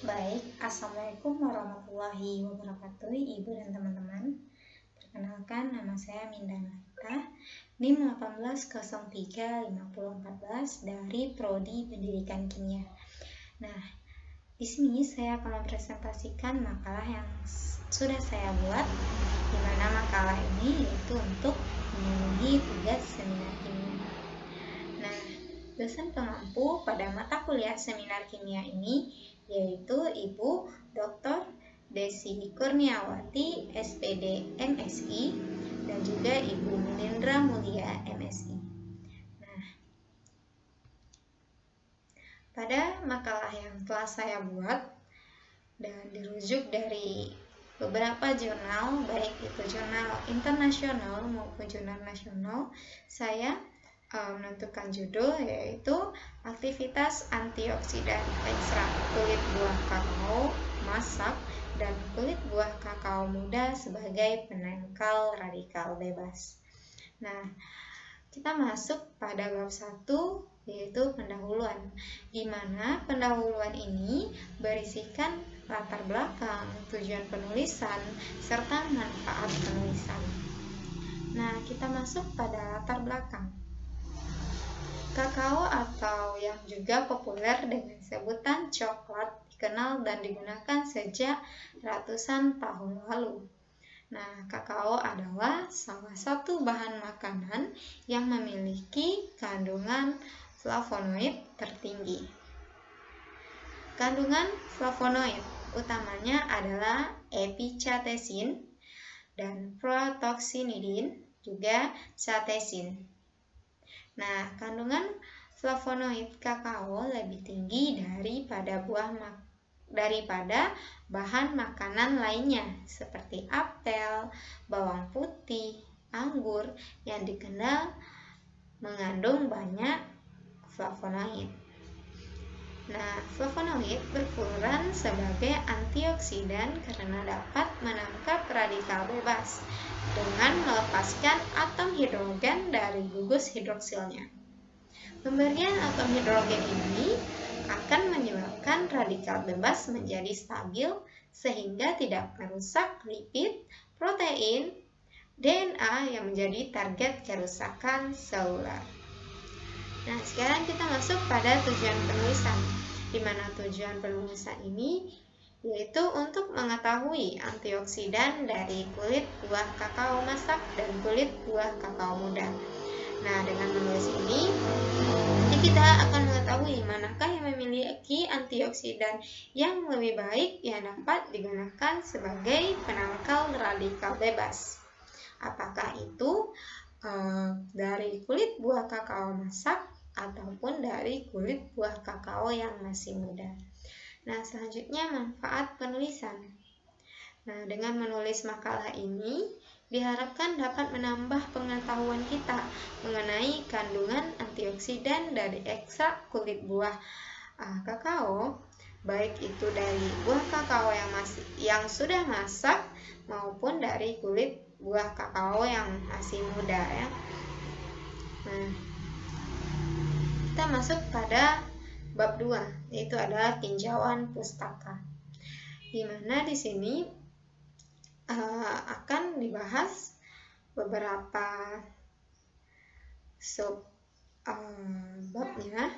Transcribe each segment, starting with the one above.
Baik, Assalamualaikum warahmatullahi wabarakatuh, Ibu dan teman-teman. Perkenalkan, nama saya Minda Nalita, NIM 18035014 dari Prodi Pendidikan Kimia. Nah, di sini saya akan mempresentasikan makalah yang sudah saya buat, di mana makalah ini yaitu untuk memenuhi tugas seminar kimia. Nah, dosen pengampu pada mata kuliah seminar kimia ini yaitu Ibu Dr. Desi Kurniawati, SPD MSI, dan juga Ibu Milindra Mulia, MSI. Nah, pada makalah yang telah saya buat dan dirujuk dari beberapa jurnal, baik itu jurnal internasional maupun jurnal nasional, saya menentukan judul yaitu aktivitas antioksidan ekstrak kulit buah kakao masak dan kulit buah kakao muda sebagai penangkal radikal bebas. Nah, kita masuk pada bab 1 yaitu pendahuluan, di mana pendahuluan ini berisikan latar belakang, tujuan penulisan, serta manfaat penulisan. Nah, kita masuk pada latar belakang. Kakao atau yang juga populer dengan sebutan coklat dikenal dan digunakan sejak ratusan tahun lalu. Nah, kakao adalah salah satu bahan makanan yang memiliki kandungan flavonoid tertinggi. Kandungan flavonoid utamanya adalah epicatesin dan protoksinidin, juga catesin. Nah, kandungan flavonoid kakao lebih tinggi daripada bahan makanan lainnya seperti apel, bawang putih, anggur yang dikenal mengandung banyak flavonoid. Nah, flavonoid berperan sebagai antioksidan karena dapat menangkap radikal bebas dengan melepaskan atom hidrogen dari gugus hidroksilnya. Pemberian atom hidrogen ini akan menyebabkan radikal bebas menjadi stabil sehingga tidak merusak lipid, protein, DNA yang menjadi target kerusakan seluler. Nah, sekarang kita masuk pada tujuan penulisan, di mana tujuan penulisan ini yaitu untuk mengetahui antioksidan dari kulit buah kakao masak dan kulit buah kakao muda. Nah, dengan menulis ini, kita akan mengetahui manakah yang memiliki antioksidan yang lebih baik yang dapat digunakan sebagai penangkal radikal bebas. Apakah itu dari kulit buah kakao masak ataupun dari kulit buah kakao yang masih muda. Nah, selanjutnya manfaat penulisan. Nah, dengan menulis makalah ini diharapkan dapat menambah pengetahuan kita mengenai kandungan antioksidan dari ekstrak kulit buah kakao, baik itu dari buah kakao yang sudah masak maupun dari kulit buah kakao yang masih muda ya. Nah, kita masuk pada bab 2, yaitu adalah tinjauan pustaka. Di mana di sini akan dibahas beberapa sub babnya.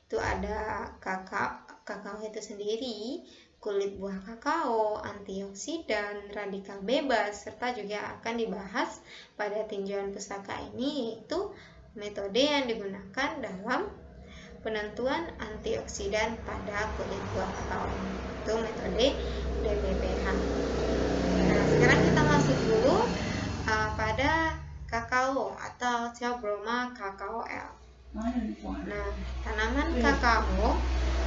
Itu ada kakao itu sendiri, kulit buah kakao, antioksidan, radikal bebas, serta juga akan dibahas pada tinjauan pustaka ini yaitu metode yang digunakan dalam penentuan antioksidan pada kulit buah kakao, itu metode DBPH. Nah, sekarang kita masuk dulu pada kakao atau Theobroma cacao-L. Nah, tanaman kakao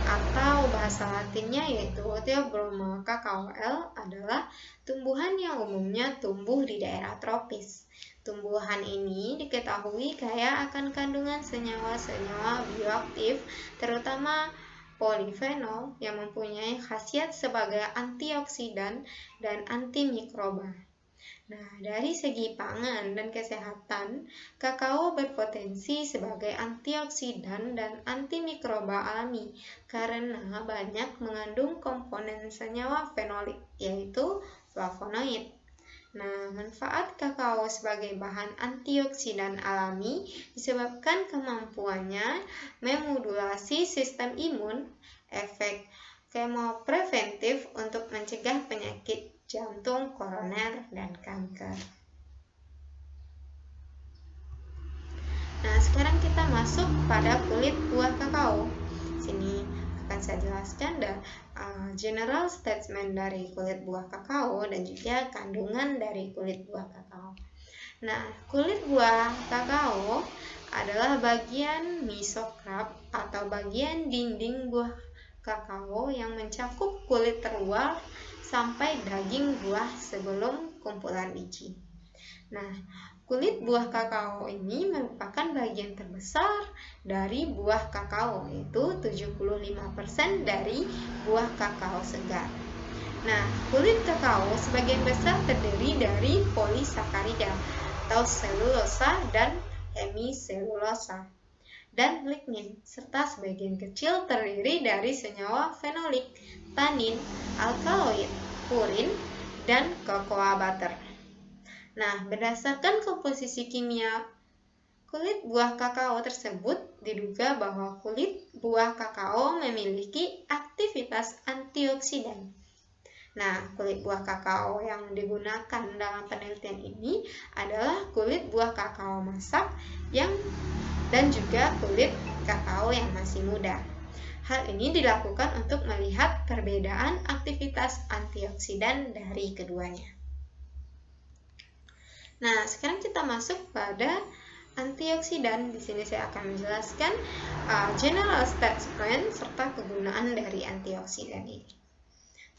atau bahasa latinnya yaitu Theobroma cacao-L adalah tumbuhan yang umumnya tumbuh di daerah tropis. Tumbuhan ini diketahui kaya akan kandungan senyawa-senyawa bioaktif, terutama polifenol yang mempunyai khasiat sebagai antioksidan dan antimikroba. Nah, dari segi pangan dan kesehatan, kakao berpotensi sebagai antioksidan dan antimikroba alami karena banyak mengandung komponen senyawa fenolik, yaitu flavonoid. Nah, manfaat kakao sebagai bahan antioksidan alami disebabkan kemampuannya memodulasi sistem imun, efek kemopreventif untuk mencegah penyakit jantung, koroner, dan kanker. Nah, sekarang kita masuk pada kulit buah kakao. Sini akan saya jelaskan general statement dari kulit buah kakao dan juga kandungan dari kulit buah kakao. Nah, kulit buah kakao adalah bagian misokrap atau bagian dinding buah kakao yang mencakup kulit terluar sampai daging buah sebelum kumpulan biji. Nah, kulit buah kakao ini merupakan bagian terbesar dari buah kakao, yaitu 75% dari buah kakao segar. Nah, kulit kakao sebagian besar terdiri dari polisakarida atau selulosa dan hemiselulosa dan lignin, serta sebagian kecil terdiri dari senyawa fenolik, tanin, alkaloid, purin, dan cocoa butter. Nah, berdasarkan komposisi kimia kulit buah kakao tersebut, diduga bahwa kulit buah kakao memiliki aktivitas antioksidan. Nah, kulit buah kakao yang digunakan dalam penelitian ini adalah kulit buah kakao masak dan juga kulit kakao yang masih muda. Hal ini dilakukan untuk melihat perbedaan aktivitas antioksidan dari keduanya. Nah, sekarang kita masuk pada antioksidan. Di sini saya akan menjelaskan general statement serta kegunaan dari antioksidan ini.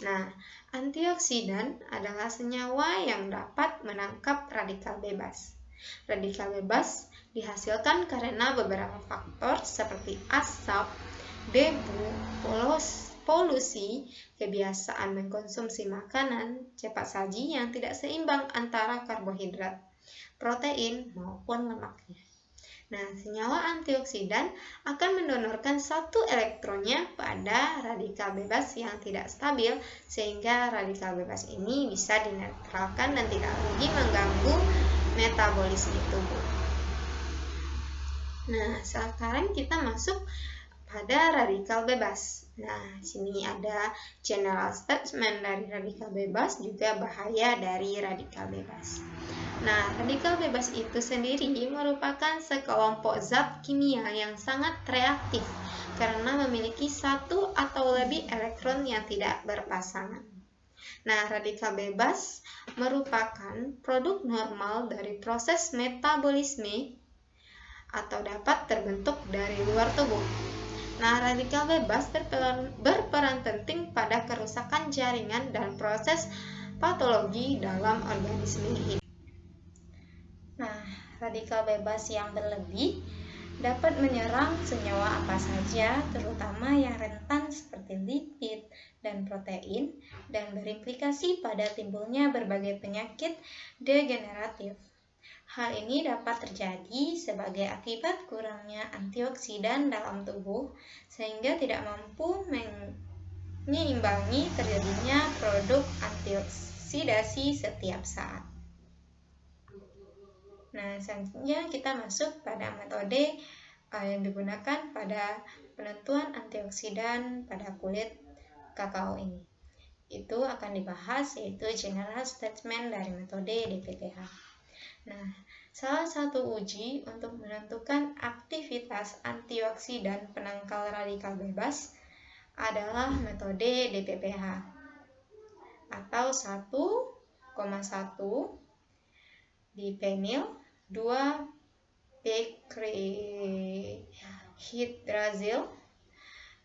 Nah, antioksidan adalah senyawa yang dapat menangkap radikal bebas. Radikal bebas dihasilkan karena beberapa faktor seperti asap, debu, polusi, kebiasaan mengkonsumsi makanan cepat saji yang tidak seimbang antara karbohidrat, protein, maupun lemaknya. Nah, senyawa antioksidan akan mendonorkan satu elektronnya pada radikal bebas yang tidak stabil, sehingga radikal bebas ini bisa dinetralkan dan tidak lagi mengganggu metabolisme tubuh. Nah, sekarang kita masuk pada radikal bebas. Nah, sini ada general statement dari radikal bebas, juga bahaya dari radikal bebas. Nah, radikal bebas itu sendiri merupakan sekelompok zat kimia yang sangat reaktif karena memiliki satu atau lebih elektron yang tidak berpasangan. Nah, radikal bebas merupakan produk normal dari proses metabolisme atau dapat terbentuk dari luar tubuh. Nah, radikal bebas berperan penting pada kerusakan jaringan dan proses patologi dalam organisme hidup. Nah, radikal bebas yang berlebih dapat menyerang senyawa apa saja, terutama yang rentan seperti lipid dan protein, dan berimplikasi pada timbulnya berbagai penyakit degeneratif. Hal ini dapat terjadi sebagai akibat kurangnya antioksidan dalam tubuh, sehingga tidak mampu menyeimbangi terjadinya produk antioksidasi setiap saat. Nah, selanjutnya kita masuk pada metode yang digunakan pada penentuan antioksidan pada kulit kakao ini. Itu akan dibahas, yaitu general statement dari metode DPPH. Nah, salah satu uji untuk menentukan aktivitas antioksidan penangkal radikal bebas adalah metode DPPH atau 1,1 dipenil 2-picrihydrazil.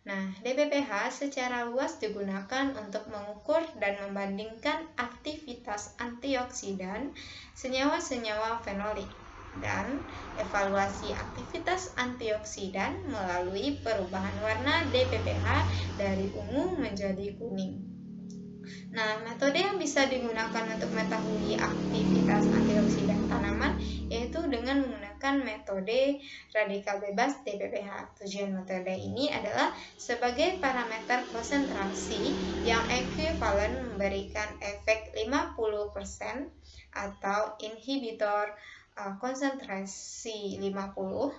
Nah, DPPH secara luas digunakan untuk mengukur dan membandingkan aktivitas antioksidan senyawa-senyawa fenolik dan evaluasi aktivitas antioksidan melalui perubahan warna DPPH dari ungu menjadi kuning. Nah, metode yang bisa digunakan untuk mengetahui aktivitas antioksidan tanaman yaitu dengan menggunakan metode radikal bebas DPPH. Tujuan metode ini adalah sebagai parameter konsentrasi yang ekuivalen memberikan efek 50% atau inhibitor konsentrasi 50.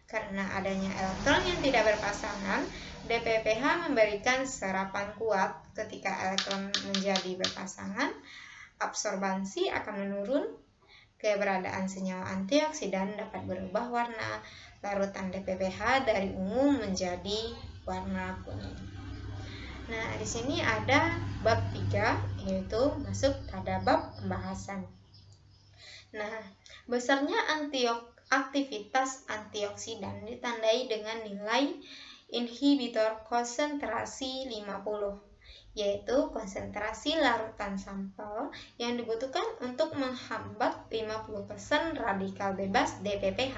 Karena adanya elektron yang tidak berpasangan, DPPH memberikan serapan kuat. Ketika elektron menjadi berpasangan, absorbansi akan menurun. Keberadaan senyawa antioksidan dapat berubah warna larutan DPPH dari ungu menjadi warna kuning. Nah, di sini ada bab 3, yaitu masuk pada bab pembahasan. Nah, besarnya aktivitas antioksidan ditandai dengan nilai inhibitor konsentrasi 50, yaitu konsentrasi larutan sampel yang dibutuhkan untuk menghambat 50% radikal bebas DPPH.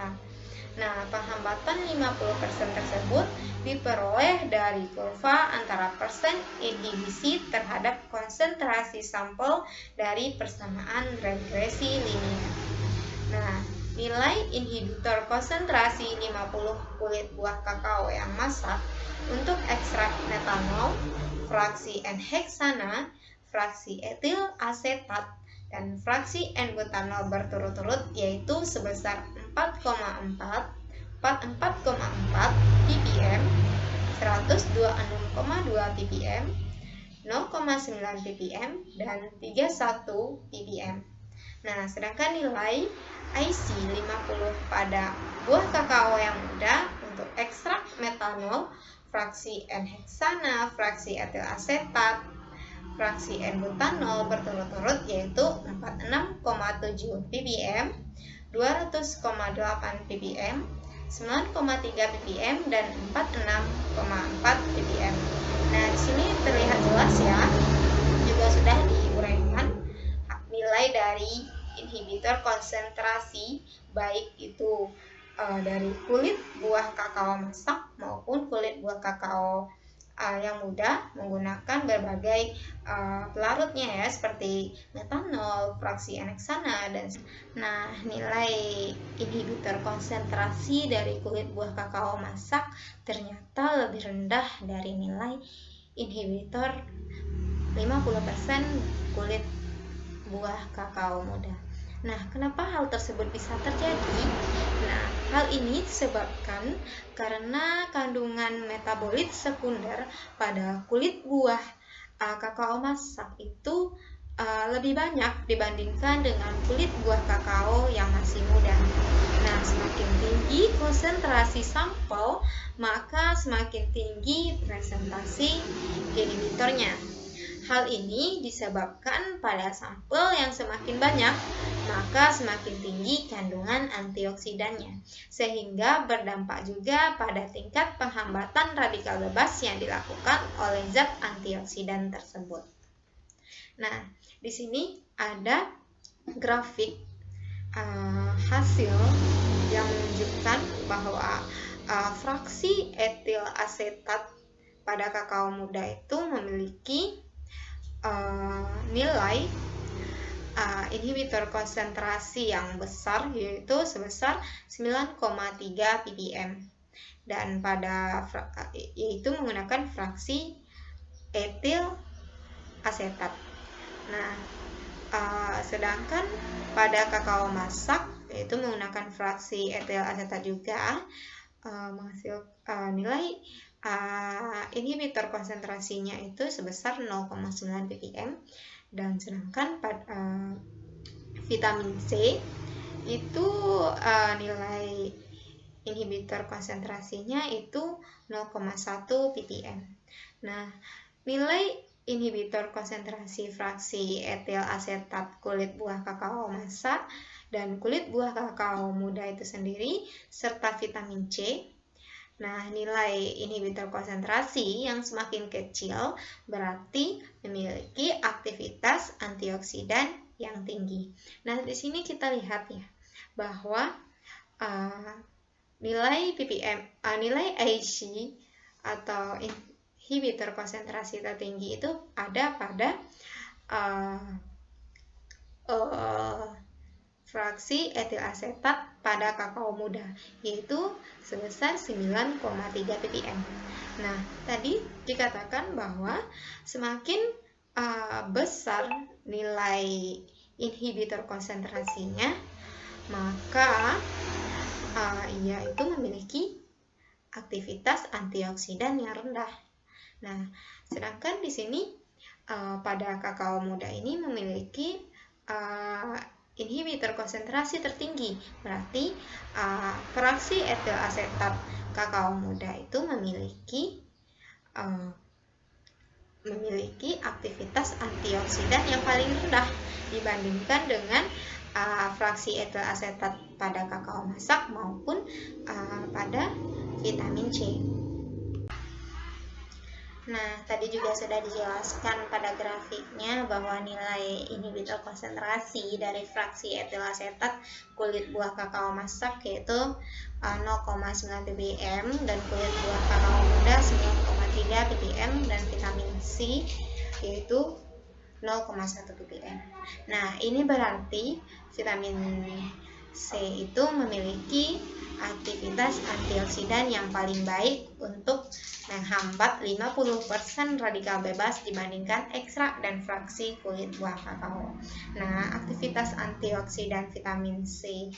Nah, penghambatan 50% tersebut diperoleh dari kurva antara persen inhibisi terhadap konsentrasi sampel dari persamaan regresi linear. Nah, nilai inhibitor konsentrasi 50 kulit buah kakao yang masak untuk ekstrak metanol, fraksi N-heksana, fraksi etil asetat, dan fraksi N-butanol berturut-turut yaitu sebesar 4,4 ppm, 126,2 ppm, 0,9 ppm, dan 31 ppm. Nah, sedangkan nilai IC50 pada buah kakao yang muda untuk ekstrak metanol, fraksi N-heksana, fraksi etil asetat, fraksi N-butanol berturut-turut yaitu 46,7 ppm, 200,8 ppm, 9,3 ppm, dan 46,4 ppm. Nah, di sini terlihat jelas ya, juga sudah diuraikan nilai dari inhibitor konsentrasi baik itu dari kulit buah kakao masak maupun kulit buah kakao yang muda menggunakan berbagai pelarutnya ya, seperti metanol, fraksi N-heksana, dan nilai inhibitor konsentrasi dari kulit buah kakao masak ternyata lebih rendah dari nilai inhibitor 50% kulit buah kakao muda. Nah, kenapa hal tersebut bisa terjadi? Nah, hal ini disebabkan karena kandungan metabolit sekunder pada kulit buah kakao masak itu lebih banyak dibandingkan dengan kulit buah kakao yang masih muda. Nah, semakin tinggi konsentrasi sampel, maka semakin tinggi presentasi inhibitornya. Hal ini disebabkan pada sampel yang semakin banyak, maka semakin tinggi kandungan antioksidannya, sehingga berdampak juga pada tingkat penghambatan radikal bebas yang dilakukan oleh zat antioksidan tersebut. Nah, di sini ada grafik hasil yang menunjukkan bahwa fraksi etil asetat pada kakao muda itu memiliki nilai inhibitor konsentrasi yang besar, yaitu sebesar 9,3 ppm, dan yaitu menggunakan fraksi etil asetat. Nah, sedangkan pada kakao masak yaitu menggunakan fraksi etil asetat juga menghasilkan nilai inhibitor konsentrasinya itu sebesar 0,9 ppm, dan sedangkan pada vitamin C itu nilai inhibitor konsentrasinya itu 0,1 ppm. Nah, nilai inhibitor konsentrasi fraksi etil asetat kulit buah kakao masak dan kulit buah kakao muda itu sendiri serta vitamin C. Nah, nilai inhibitor konsentrasi yang semakin kecil berarti memiliki aktivitas antioksidan yang tinggi. Nah, di sini kita lihat ya bahwa nilai ppm, nilai IC atau inhibitor konsentrasi tertinggi itu ada pada fraksi etil asetat pada kakao muda, yaitu sebesar 9,3 ppm. Nah, tadi dikatakan bahwa semakin besar nilai inhibitor konsentrasinya, maka ia itu memiliki aktivitas antioksidan yang rendah. Nah, sedangkan di sini pada kakao muda ini memiliki inhibitor konsentrasi tertinggi, berarti fraksi etil asetat kakao muda itu memiliki aktivitas antioksidan yang paling rendah dibandingkan dengan fraksi etil asetat pada kakao masak maupun pada vitamin C. Nah, tadi juga sudah dijelaskan pada grafiknya bahwa nilai inhibitor konsentrasi dari fraksi etil asetat kulit buah kakao masak yaitu 0,9 ppm dan kulit buah kakao muda 9,3 ppm dan vitamin C yaitu 0,1 ppm. Nah, ini berarti vitamin C itu memiliki aktivitas antioksidan yang paling baik untuk menghambat 50% radikal bebas dibandingkan ekstrak dan fraksi kulit buah kakao. Nah, aktivitas antioksidan vitamin C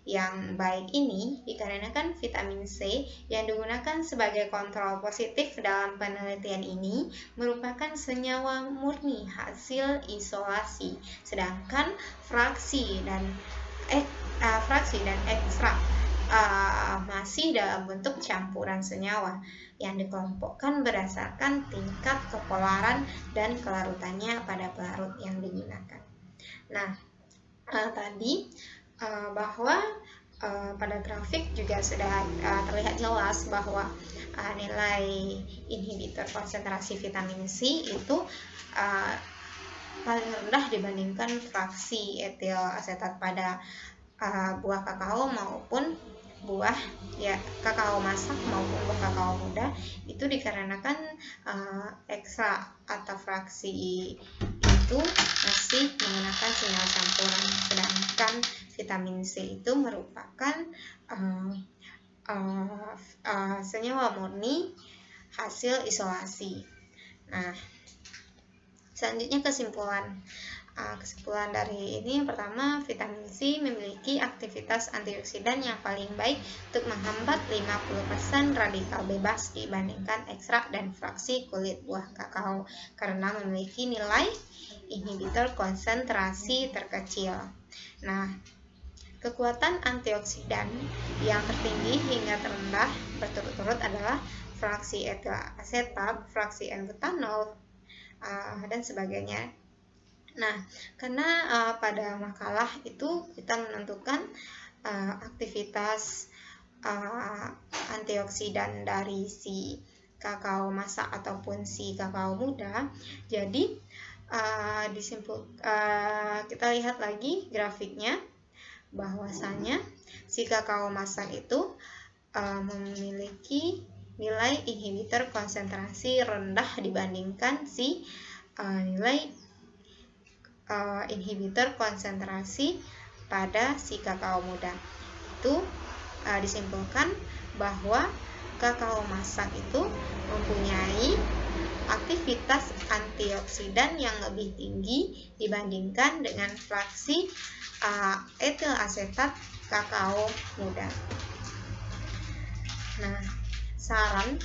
yang baik ini dikarenakan vitamin C yang digunakan sebagai kontrol positif dalam penelitian ini merupakan senyawa murni hasil isolasi, sedangkan fraksi dan ekstrak masih dalam bentuk campuran senyawa yang dikelompokkan berdasarkan tingkat kepolaran dan kelarutannya pada pelarut yang digunakan. Nah, tadi bahwa pada grafik juga sudah terlihat jelas bahwa nilai inhibitor konsentrasi vitamin C itu paling rendah dibandingkan fraksi etil asetat pada buah kakao maupun buah kakao masak maupun buah kakao muda, itu dikarenakan ekstrak atau fraksi itu masih menggunakan senyawa campuran, sedangkan vitamin C itu merupakan senyawa murni hasil isolasi. Nah, selanjutnya kesimpulan dari ini, yang pertama, vitamin C memiliki aktivitas antioksidan yang paling baik untuk menghambat 50% radikal bebas dibandingkan ekstrak dan fraksi kulit buah kakao karena memiliki nilai inhibitor konsentrasi terkecil. Nah, kekuatan antioksidan yang tertinggi hingga terendah berturut-turut adalah fraksi etil asetat, fraksi N-butanol, dan sebagainya. Nah, karena pada makalah itu kita menentukan aktivitas antioksidan dari si kakao masak ataupun si kakao muda, jadi kita lihat lagi grafiknya bahwasanya si kakao masak itu memiliki nilai inhibitor konsentrasi rendah dibandingkan si nilai inhibitor konsentrasi pada si kakao muda. Itu disimpulkan bahwa kakao masak itu mempunyai aktivitas antioksidan yang lebih tinggi dibandingkan dengan fraksi etil asetat kakao muda. Nah, saran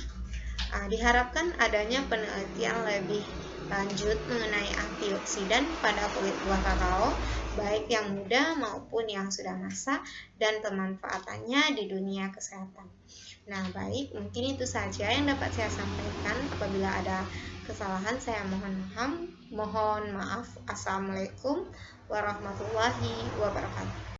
diharapkan adanya penelitian lebih lanjut mengenai antioksidan pada kulit buah kakao, baik yang muda maupun yang sudah masak, dan pemanfaatannya di dunia kesehatan. Nah, baik, mungkin itu saja yang dapat saya sampaikan. Apabila ada kesalahan, saya mohon maaf. Assalamualaikum warahmatullahi wabarakatuh.